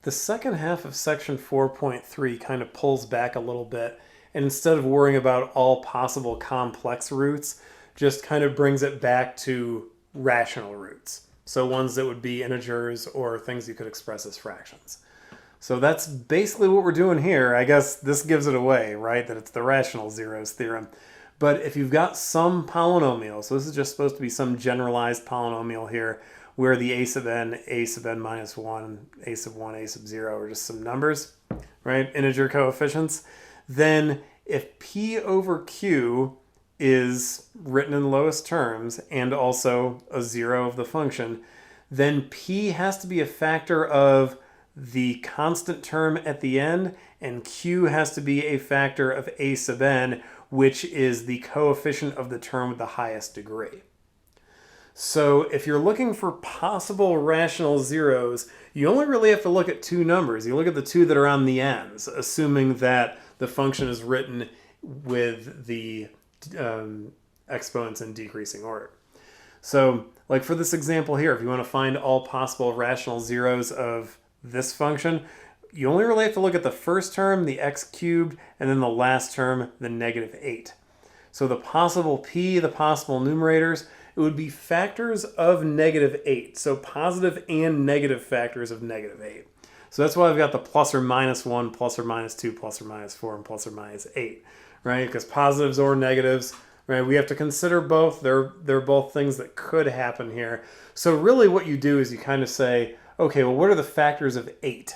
The second half of section 4.3 kind of pulls back a little bit, and instead of worrying about all possible complex roots, just kind of brings it back to rational roots. So ones that would be integers or things you could express as fractions. So that's basically what we're doing here. I guess this gives it away, right? That it's the rational zeros theorem. But if you've got some polynomial, so this is just supposed to be some generalized polynomial here, where the a sub n minus 1, a sub 1, a sub 0 are just some numbers, right? Integer coefficients. Then if p over q is written in lowest terms and also a zero of the function, then p has to be a factor of the constant term at the end, and q has to be a factor of a sub n, which is the coefficient of the term with the highest degree. So if you're looking for possible rational zeros, you only really have to look at two numbers. You look at the two that are on the ends, assuming that the function is written with the exponents in decreasing order. So like for this example here, if you want to find all possible rational zeros of this function, you only really have to look at the first term, the x cubed, and then the last term, the negative 8. So the possible p, the possible numerators, it would be factors of negative 8. So positive and negative factors of negative 8. So that's why I've got the plus or minus 1, plus or minus 2, plus or minus 4, and plus or minus 8, right? Because positives or negatives, right? We have to consider both. They're both things that could happen here. So really what you do is you kind of say, okay, well, what are the factors of 8?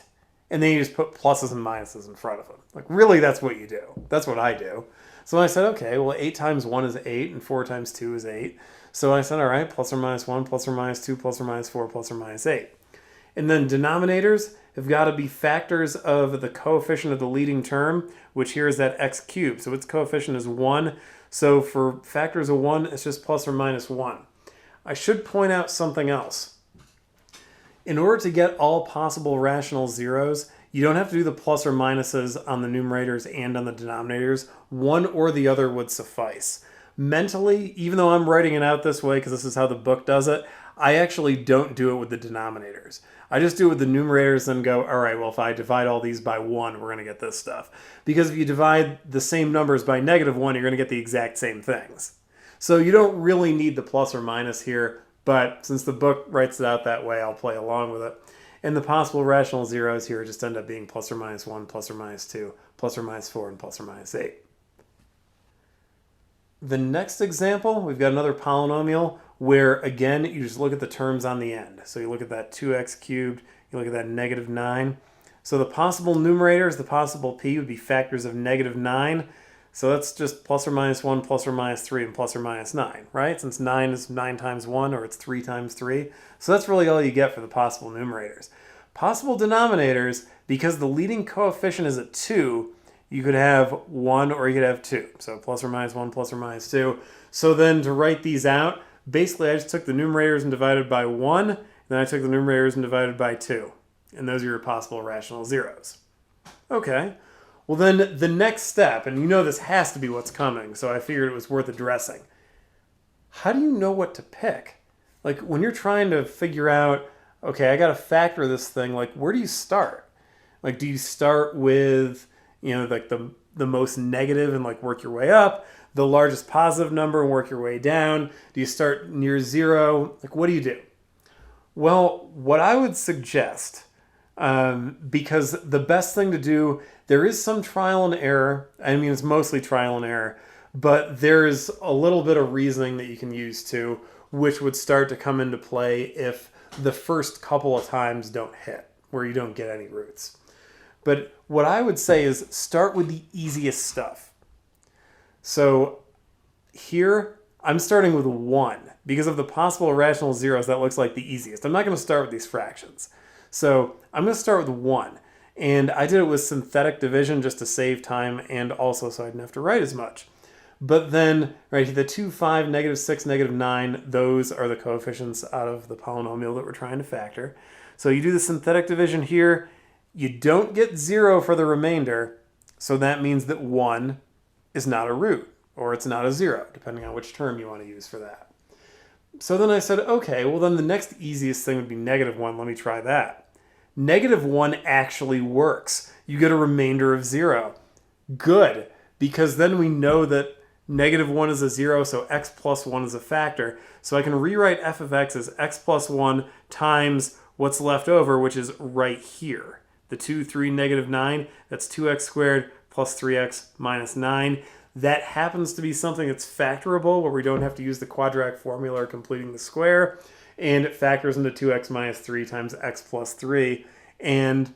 And then you just put pluses and minuses in front of them. Like, really, that's what you do. That's what I do. So I said, okay, well, 8 times 1 is 8, and 4 times 2 is 8. So I said, all right, plus or minus 1, plus or minus 2, plus or minus 4, plus or minus 8. And then denominators have got to be factors of the coefficient of the leading term, which here is that x cubed. So its coefficient is 1. So for factors of 1, it's just plus or minus 1. I should point out something else. In order to get all possible rational zeros, you don't have to do the plus or minuses on the numerators and on the denominators. One or the other would suffice. Mentally, even though I'm writing it out this way because this is how the book does it, I actually don't do it with the denominators. I just do it with the numerators and go, all right, well, if I divide all these by 1, we're going to get this stuff. Because if you divide the same numbers by negative 1, you're going to get the exact same things. So you don't really need the plus or minus here. But since the book writes it out that way, I'll play along with it. And the possible rational zeros here just end up being plus or minus 1, plus or minus 2, plus or minus 4, and plus or minus 8. The next example, we've got another polynomial where, again, you just look at the terms on the end. So you look at that 2x cubed, you look at that negative 9. So the possible numerators, the possible p, would be factors of negative 9. So that's just plus or minus 1, plus or minus 3, and plus or minus 9, right? Since 9 is 9 times 1, or it's 3 times 3. So that's really all you get for the possible numerators. Possible denominators, because the leading coefficient is a 2, you could have 1 or you could have 2. So plus or minus 1, plus or minus 2. So then to write these out, basically I just took the numerators and divided by 1, and then I took the numerators and divided by 2. And those are your possible rational zeros. Okay. Well, then the next step, and you know this has to be what's coming, so I figured it was worth addressing. How do you know what to pick? Like, when you're trying to figure out, okay, I got to factor this thing, like, where do you start? Like, do you start with, like the most negative and, like, work your way up? The largest positive number and work your way down? Do you start near 0? Like, what do you do? Well, what I would suggest, because the best thing to do, there is some trial and error. I mean, it's mostly trial and error, but there's a little bit of reasoning that you can use too, which would start to come into play if the first couple of times don't hit, where you don't get any roots. But what I would say is start with the easiest stuff. So here, I'm starting with 1. Because of the possible rational zeros, that looks like the easiest. I'm not going to start with these fractions. So I'm going to start with 1. And I did it with synthetic division just to save time and also so I didn't have to write as much. But then, right, the 2, 5, negative 6, negative 9, those are the coefficients out of the polynomial that we're trying to factor. So you do the synthetic division here. You don't get 0 for the remainder. So that means that 1 is not a root, or it's not a 0, depending on which term you want to use for that. So then I said, okay, well then the next easiest thing would be negative 1. Let me try that. -1 actually works. You get a remainder of 0. Good, because then we know that -1 is a 0, so x plus 1 is a factor. So I can rewrite f of x as x plus 1 times what's left over, which is right here. The 2, 3, -9, that's 2x squared plus 3x minus 9. That happens to be something that's factorable, where we don't have to use the quadratic formula or completing the square. And it factors into 2x minus 3 times x plus 3. And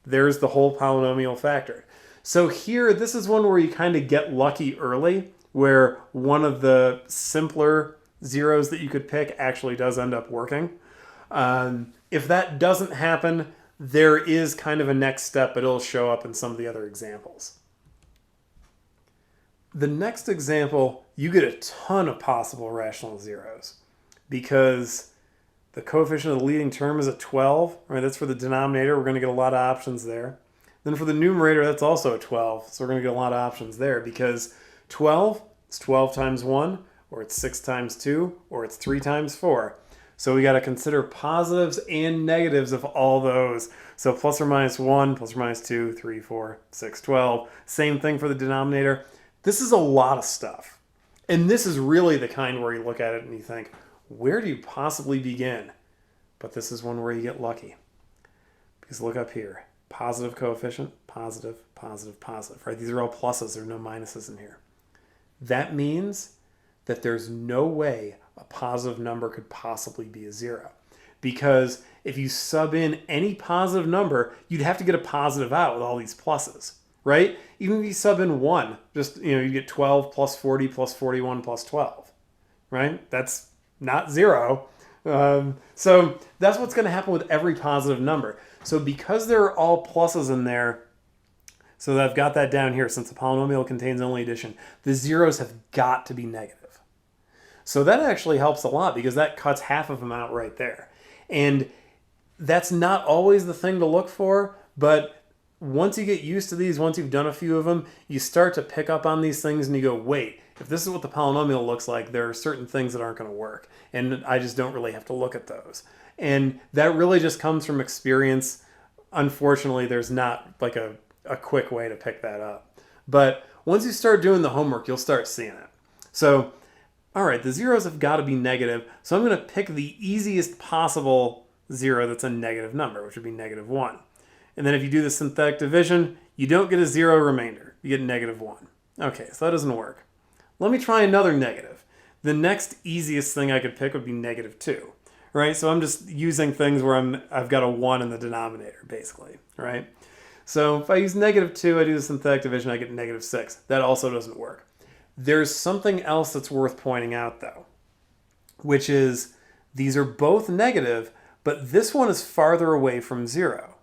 there's the whole polynomial factored. So here, this is one where you kind of get lucky early, where one of the simpler zeros that you could pick actually does end up working. If that doesn't happen, there is kind of a next step, but it'll show up in some of the other examples. The next example, you get a ton of possible rational zeros because the coefficient of the leading term is a 12, right? That's for the denominator. We're going to get a lot of options there. Then for the numerator, that's also a 12, so we're going to get a lot of options there because 12 is 12 times 1, or it's 6 times 2, or it's 3 times 4. So we got to consider positives and negatives of all those. So plus or minus 1, plus or minus 2, 3, 4, 6, 12. Same thing for the denominator. This is a lot of stuff. And this is really the kind where you look at it and you think, where do you possibly begin? But this is one where you get lucky. Because look up here. Positive coefficient, positive, positive, positive. Right? These are all pluses. There are no minuses in here. That means that there's no way a positive number could possibly be a 0. Because if you sub in any positive number, you'd have to get a positive out with all these pluses, right? Even if you sub in 1, just, you get 12 plus 40 plus 41 plus 12, right? That's not 0. So that's what's going to happen with every positive number. So because there are all pluses in there, so that I've got that down here, since the polynomial contains only addition, the zeros have got to be negative. So that actually helps a lot because that cuts half of them out right there. And that's not always the thing to look for, but once you get used to these, once you've done a few of them, you start to pick up on these things and you go, wait, if this is what the polynomial looks like, there are certain things that aren't going to work. And I just don't really have to look at those. And that really just comes from experience. Unfortunately, there's not like a quick way to pick that up. But once you start doing the homework, you'll start seeing it. So, all right, the zeros have got to be negative. So I'm going to pick the easiest possible 0 that's a negative number, which would be -1. And then if you do the synthetic division, you don't get a 0 remainder. You get -1. Okay, so that doesn't work. Let me try another negative. The next easiest thing I could pick would be -2, right? So I'm just using things where I've got a 1 in the denominator, basically, right? So if I use -2, I do the synthetic division, I get -6. That also doesn't work. There's something else that's worth pointing out, though, which is these are both negative, but this one is farther away from 0.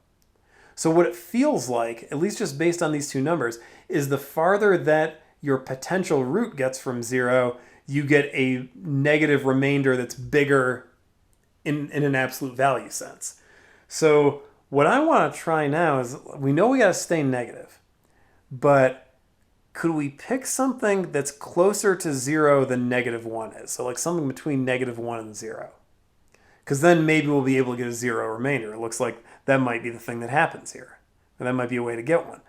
So what it feels like, at least just based on these two numbers, is the farther that your potential root gets from 0, you get a negative remainder that's bigger in an absolute value sense. So what I want to try now is, we know we got to stay negative, but could we pick something that's closer to 0 than -1 is? So like something between -1 and 0. Because then maybe we'll be able to get a 0 remainder. It looks like that might be the thing that happens here. And that might be a way to get one.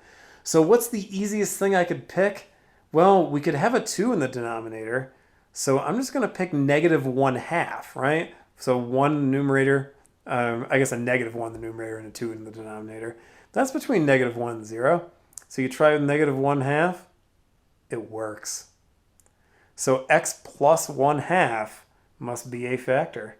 So what's the easiest thing I could pick? Well, we could have a 2 in the denominator. So I'm just going to pick -1/2, right? So 1 in the numerator, I guess a -1 in the numerator and a 2 in the denominator. That's between -1 and 0. So you try with -1/2, it works. So x plus 1/2 must be a factor.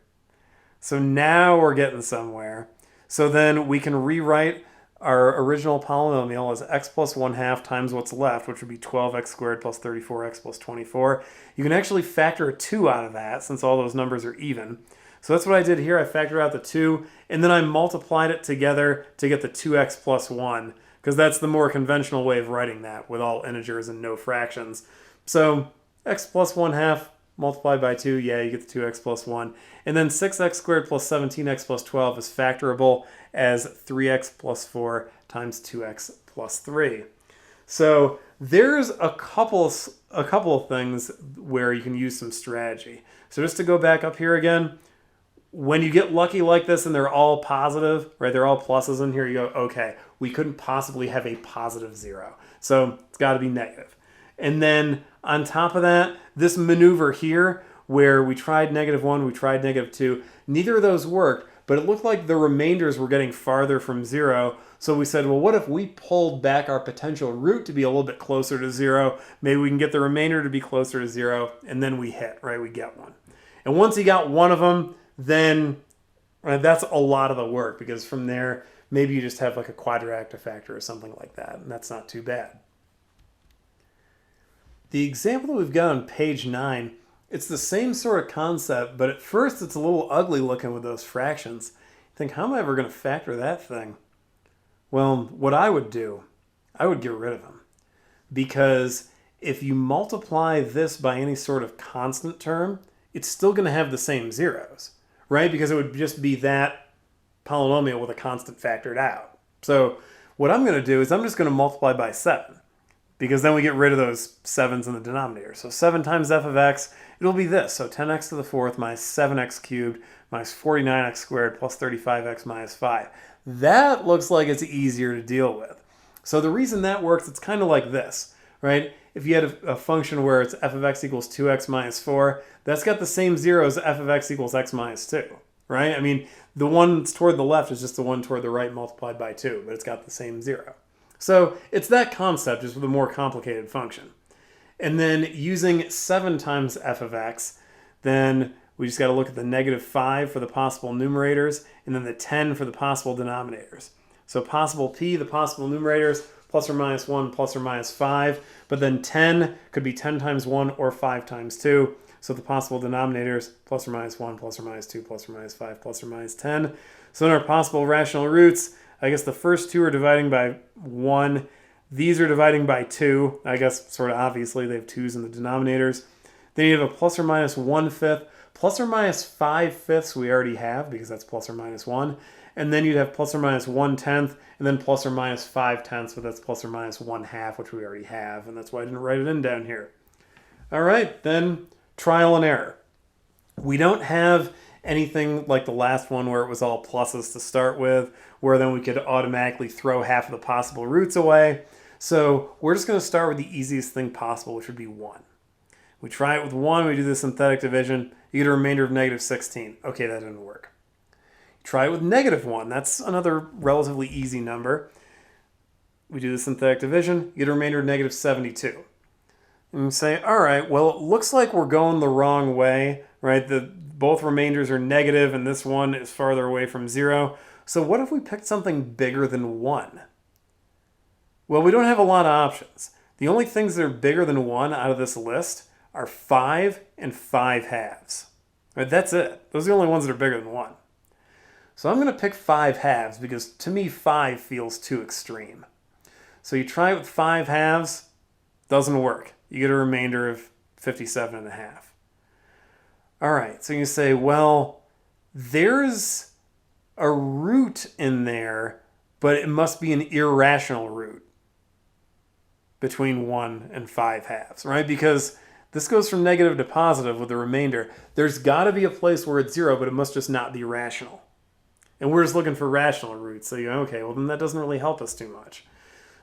So now we're getting somewhere. So then we can rewrite our original polynomial as x plus 1/2 times what's left, which would be 12x squared plus 34x plus 24. You can actually factor a 2 out of that since all those numbers are even. So that's what I did here. I factored out the 2, and then I multiplied it together to get the 2x plus 1, because that's the more conventional way of writing that with all integers and no fractions. So x plus 1/2 multiplied by 2, yeah, you get the 2x plus 1. And then 6x squared plus 17x plus 12 is factorable as 3x plus 4 times 2x plus 3. So there's a couple of things where you can use some strategy. So just to go back up here again, when you get lucky like this and they're all positive, right, they're all pluses in here, you go, okay, we couldn't possibly have a positive 0. So it's got to be negative. And then on top of that, this maneuver here, where we tried -1, we tried -2, neither of those worked, but it looked like the remainders were getting farther from 0. So we said, well, what if we pulled back our potential root to be a little bit closer to 0? Maybe we can get the remainder to be closer to 0, and then we hit, right? We get one. And once you got one of them, then that's a lot of the work, because from there, maybe you just have like a quadratic factor or something like that, and that's not too bad. The example that we've got on page 9, it's the same sort of concept, but at first it's a little ugly looking with those fractions. You think, how am I ever going to factor that thing? Well, what I would do, I would get rid of them. Because if you multiply this by any sort of constant term, it's still going to have the same zeros, right? Because it would just be that polynomial with a constant factored out. So what I'm going to do is I'm just going to multiply by 7, because then we get rid of those 7s in the denominator. So 7 times f of x, it'll be this. So 10x to the 4th minus 7x cubed minus 49x squared plus 35x minus 5. That looks like it's easier to deal with. So the reason that works, it's kind of like this, right? If you had a function where it's f of x equals 2x minus 4, that's got the same zeros as f of x equals x minus 2, right? I mean, the one that's toward the left is just the one toward the right multiplied by 2, but it's got the same 0. So it's that concept, just with a more complicated function. And then using 7 times f of x, then we just got to look at the -5 for the possible numerators, and then the 10 for the possible denominators. So possible p, the possible numerators, plus or minus 1, plus or minus 5. But then 10 could be 10 times 1 or 5 times 2. So the possible denominators, plus or minus 1, plus or minus 2, plus or minus 5, plus or minus 10. So in our possible rational roots, I guess the first two are dividing by 1. These are dividing by 2. I guess sort of obviously they have 2's in the denominators. Then you have a plus or minus 1/5. Plus or minus 5/5 we already have, because that's plus or minus 1. And then you'd have plus or minus 1/10, and then plus or minus 5/10, but that's plus or minus 1/2, which we already have, and that's why I didn't write it in down here. All right, then trial and error. We don't have anything like the last one where it was all pluses to start with, where then we could automatically throw half of the possible roots away. So we're just going to start with the easiest thing possible, which would be 1. We try it with 1, we do the synthetic division, you get a remainder of -16. Okay, that didn't work. Try it with -1, that's another relatively easy number. We do the synthetic division, you get a remainder of -72. And you say, all right, well, it looks like we're going the wrong way, right? Both remainders are negative, and this one is farther away from 0. So what if we picked something bigger than 1? Well, we don't have a lot of options. The only things that are bigger than 1 out of this list are 5 and 5/2. Right, that's it. Those are the only ones that are bigger than 1. So I'm going to pick 5/2 because to me 5 feels too extreme. So you try it with 5/2, doesn't work. You get a remainder of 57.5. All right, so you say, well, there's a root in there, but it must be an irrational root between 1 and 5/2, right? Because this goes from negative to positive with the remainder. There's got to be a place where it's 0, but it must just not be rational. And we're just looking for rational roots. So you go, okay, well, then that doesn't really help us too much.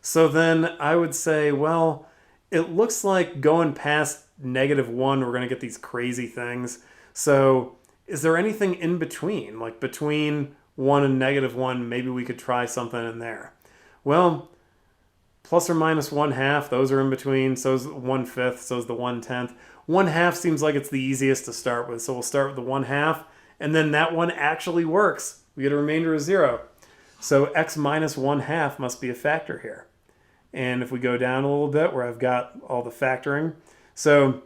So then I would say, well, it looks like going past -1, we're going to get these crazy things. So is there anything in between? Like between 1 and -1, maybe we could try something in there. Well, plus or minus 1/2, those are in between. So is 1/5, so is the 1/10. 1/2 seems like it's the easiest to start with. So we'll start with the 1/2, and then that one actually works. We get a remainder of 0. So x minus 1/2 must be a factor here. And if we go down a little bit where I've got all the factoring. So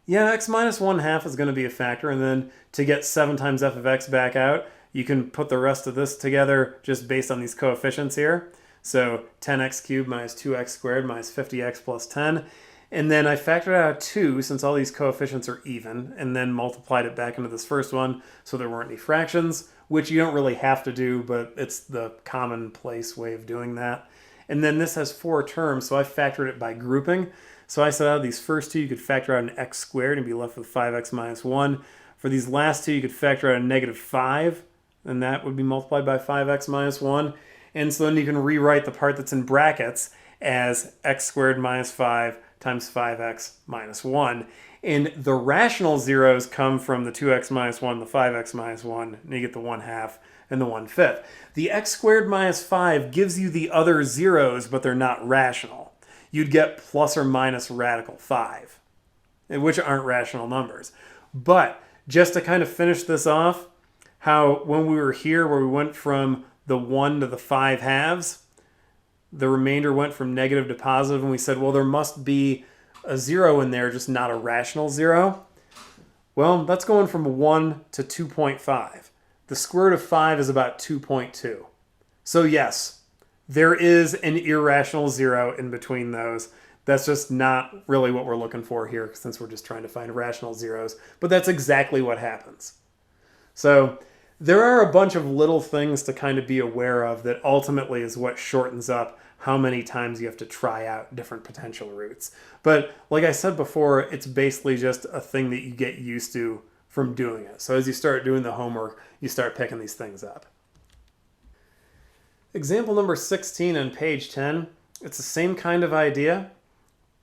yeah, x minus 1/2 is going to be a factor. And then to get 7 times f of x back out, you can put the rest of this together just based on these coefficients here. So 10x cubed minus 2x squared minus 50x plus 10. And then I factored out 2 since all these coefficients are even, and then multiplied it back into this first one so there weren't any fractions, which you don't really have to do, but it's the commonplace way of doing that. And then this has 4 terms, so I factored it by grouping. So I said out of these first two, you could factor out an x squared and be left with 5x minus 1. For these last two, you could factor out a negative 5, and that would be multiplied by 5x minus 1. And so then you can rewrite the part that's in brackets as x squared minus 5 times 5x minus 1. And the rational zeros come from the 2x minus 1, the 5x minus 1, and you get the 1/2 and the 1/5. The x squared minus 5 gives you the other zeros, but they're not rational. You'd get plus or minus radical 5, which aren't rational numbers. But just to kind of finish this off, how when we were here where we went from the 1 to the 5/2, the remainder went from negative to positive, and we said, well, there must be a 0 in there, just not a rational 0. Well, that's going from 1 to 2.5. The square root of 5 is about 2.2. So yes, there is an irrational 0 in between those. That's just not really what we're looking for here, since we're just trying to find rational zeros. But that's exactly what happens. So there are a bunch of little things to kind of be aware of that ultimately is what shortens up how many times you have to try out different potential roots. But like I said before, it's basically just a thing that you get used to from doing it. So as you start doing the homework, you start picking these things up. Example number 16 on page 10, it's the same kind of idea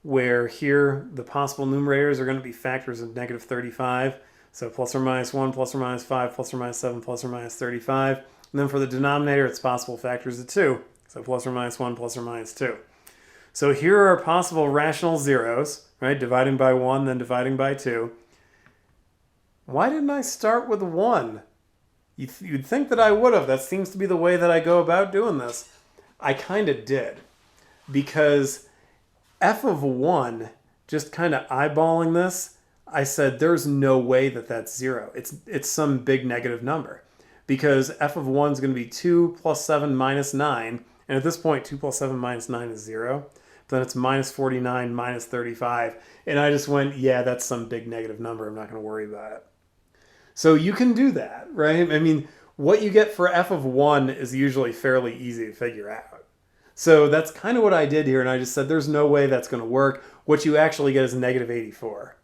where here the possible numerators are going to be factors of negative 35. So plus or minus 1, plus or minus 5, plus or minus 7, plus or minus 35. And then for the denominator, it's possible factors of 2. So plus or minus 1, plus or minus 2. So here are possible rational zeros, right? Dividing by 1, then dividing by 2. Why didn't I start with 1? You'd think that I would have. That seems to be the way that I go about doing this. I kind of did. Because f of 1, just kind of eyeballing this, I said there's no way that that's 0. It's some big negative number. Because f of 1 is going to be 2 plus 7 minus 9. And at this point, 2 plus 7 minus 9 is 0. Then it's minus 49 minus 35. And I just went, yeah, that's some big negative number. I'm not going to worry about it. So you can do that, right? I mean, what you get for f of 1 is usually fairly easy to figure out. So that's kind of what I did here. And I just said, there's no way that's going to work. What you actually get is negative 84.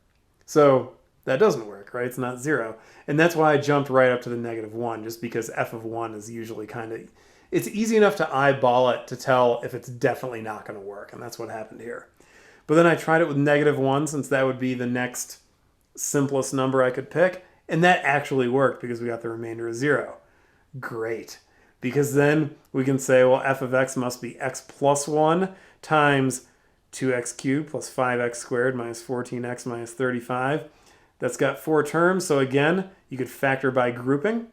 So that doesn't work, right? It's not 0. And that's why I jumped right up to the negative 1, just because f of 1 is usually kind of... It's easy enough to eyeball it to tell if it's definitely not going to work, and that's what happened here. But then I tried it with negative 1, since that would be the next simplest number I could pick, and that actually worked because we got the remainder of 0. Great. Because then we can say, well, f of x must be x plus 1 times 2x cubed plus 5x squared minus 14x minus 35. That's got 4 terms, so again, you could factor by grouping.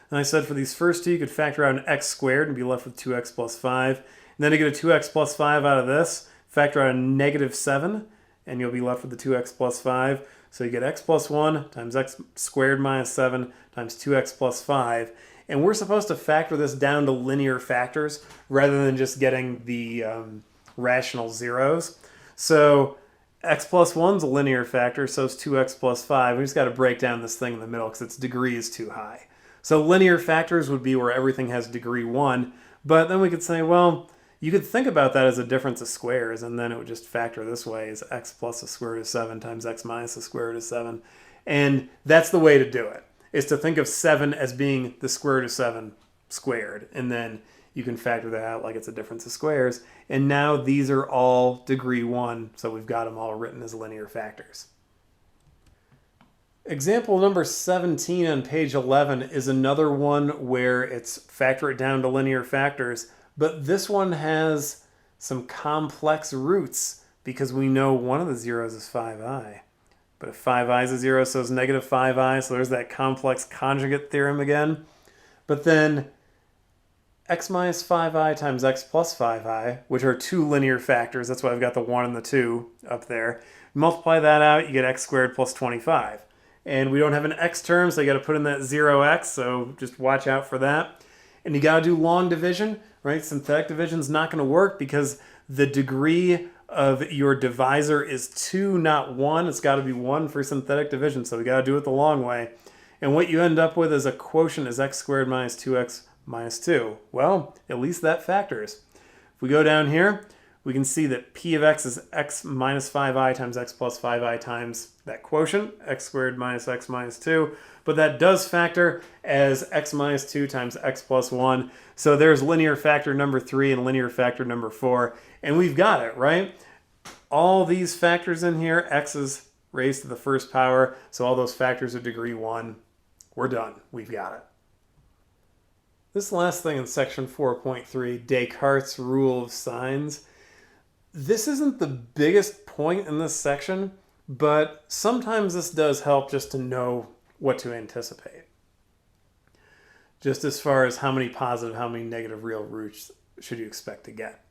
And I said for these first two, you could factor out an x squared and be left with 2x plus 5. And then to get a 2x plus 5 out of this, factor out a negative 7, and you'll be left with the 2x plus 5. So you get x plus 1 times x squared minus 7 times 2x plus 5. And we're supposed to factor this down to linear factors rather than just getting the rational zeros. So x plus 1 is a linear factor, so is 2x plus 5. We just got to break down this thing in the middle because its degree is too high. So linear factors would be where everything has degree 1, but then we could say, well, you could think about that as a difference of squares, and then it would just factor this way as x plus the square root of 7 times x minus the square root of 7. And that's the way to do it, is to think of 7 as being the square root of 7 squared, and then you can factor that out like it's a difference of squares. And now these are all degree 1, so we've got them all written as linear factors. Example number 17 on page 11 is another one where it's factor it down to linear factors, but this one has some complex roots because we know one of the zeros is 5i. But if 5i is a 0, so it's negative 5i, so there's that complex conjugate theorem again. But then x minus 5i times x plus 5i, which are two linear factors, that's why I've got the 1 and the 2 up there. Multiply that out, you get x squared plus 25. And we don't have an x term, so you got to put in that 0x, so just watch out for that. And you got to do long division, right? Synthetic division is not going to work because the degree of your divisor is 2, not 1. It's got to be 1 for synthetic division, so we got to do it the long way. And what you end up with is a quotient is x squared minus 2x minus 2. Well, at least that factors. If we go down here, we can see that p of x is x minus 5i times x plus 5i times that quotient, x squared minus x minus 2. But that does factor as x minus 2 times x plus 1. So there's linear factor number 3 and linear factor number 4. And we've got it, right? All these factors in here, x is raised to the first power. So all those factors of degree 1, we're done. We've got it. This last thing in section 4.3, Descartes' rule of signs. This isn't the biggest point in this section, but sometimes this does help just to know what to anticipate. Just as far as how many positive, how many negative real roots should you expect to get.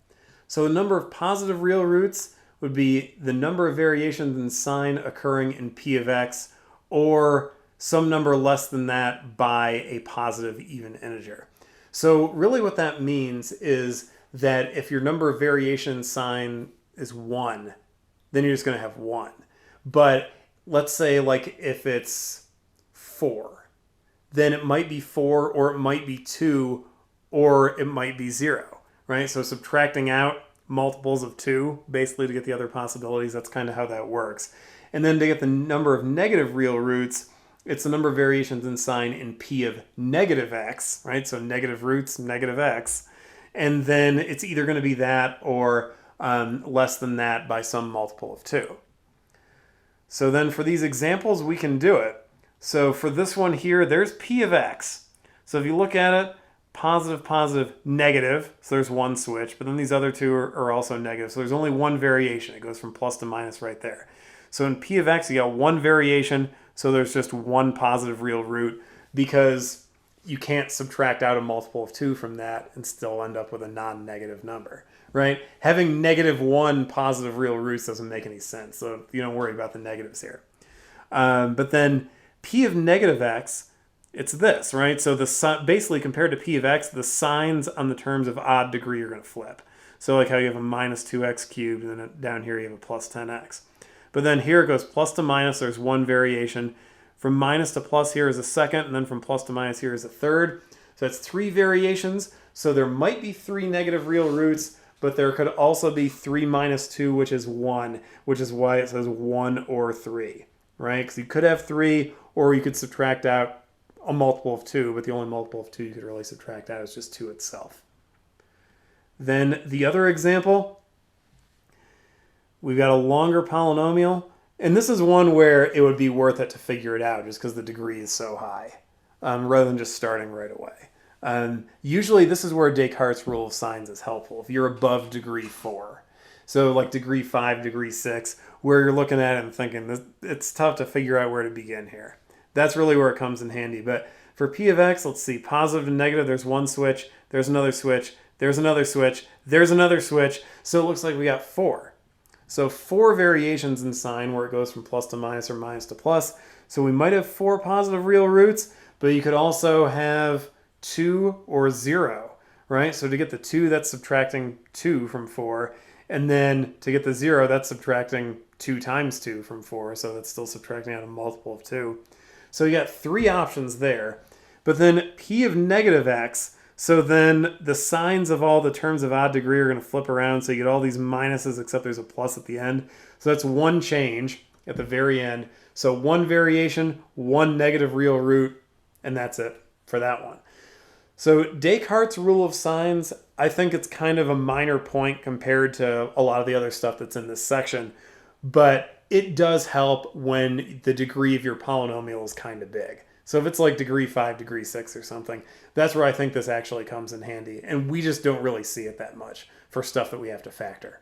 So the number of positive real roots would be the number of variations in sign occurring in p of x, or some number less than that by a positive even integer. So really what that means is that if your number of variation sign is 1, then you're just going to have 1. But let's say like if it's 4, then it might be 4, or it might be 2, or it might be 0, right? So subtracting out multiples of 2 basically to get the other possibilities, that's kind of how that works. And then to get the number of negative real roots, it's the number of variations in sign in p of negative x, right? So negative roots, negative x. And then it's either going to be that or less than that by some multiple of 2. So then for these examples, we can do it. So for this one here, there's p of x. So if you look at it, positive, positive, negative. So there's one switch, but then these other two are also negative. So there's only one variation. It goes from plus to minus right there. So in p of x, you got one variation. So there's just one positive real root, because you can't subtract out a multiple of 2 from that and still end up with a non-negative number, right? Having -1 positive real roots doesn't make any sense. So you don't worry about the negatives here. But then p of negative x, it's this, right? So basically compared to p of x, the signs on the terms of odd degree are going to flip. So like how you have a minus 2x cubed, and then down here you have a plus 10x. But then here it goes plus to minus, there's one variation. From minus to plus here is a second, and then from plus to minus here is a third. So that's 3 variations. So there might be 3 negative real roots, but there could also be 3 minus 2, which is 1, which is why it says 1 or 3, right? Because you could have 3, or you could subtract out a multiple of 2, but the only multiple of 2 you could really subtract out is just 2 itself. Then the other example, we've got a longer polynomial, and this is one where it would be worth it to figure it out just because the degree is so high, rather than just starting right away. Usually this is where Descartes' rule of signs is helpful, if you're above degree 4. So like degree 5, degree 6, where you're looking at it and thinking, it's tough to figure out where to begin here. That's really where it comes in handy. But for p of x, let's see, positive and negative, there's one switch, there's another switch, there's another switch, there's another switch. So it looks like we got 4. So 4 variations in sign where it goes from plus to minus or minus to plus. So we might have 4 positive real roots, but you could also have 2 or 0, right? So to get the 2, that's subtracting 2 from 4. And then to get the 0, that's subtracting 2 times 2 from 4. So that's still subtracting out a multiple of 2. So you got 3 options there. But then p of negative x, so then the signs of all the terms of odd degree are going to flip around. So you get all these minuses except there's a plus at the end. So that's one change at the very end. So one variation, one negative real root, and that's it for that one. So Descartes' rule of signs, I think it's kind of a minor point compared to a lot of the other stuff that's in this section. But it does help when the degree of your polynomial is kind of big. So if it's like degree 5, degree 6 or something, that's where I think this actually comes in handy. And we just don't really see it that much for stuff that we have to factor.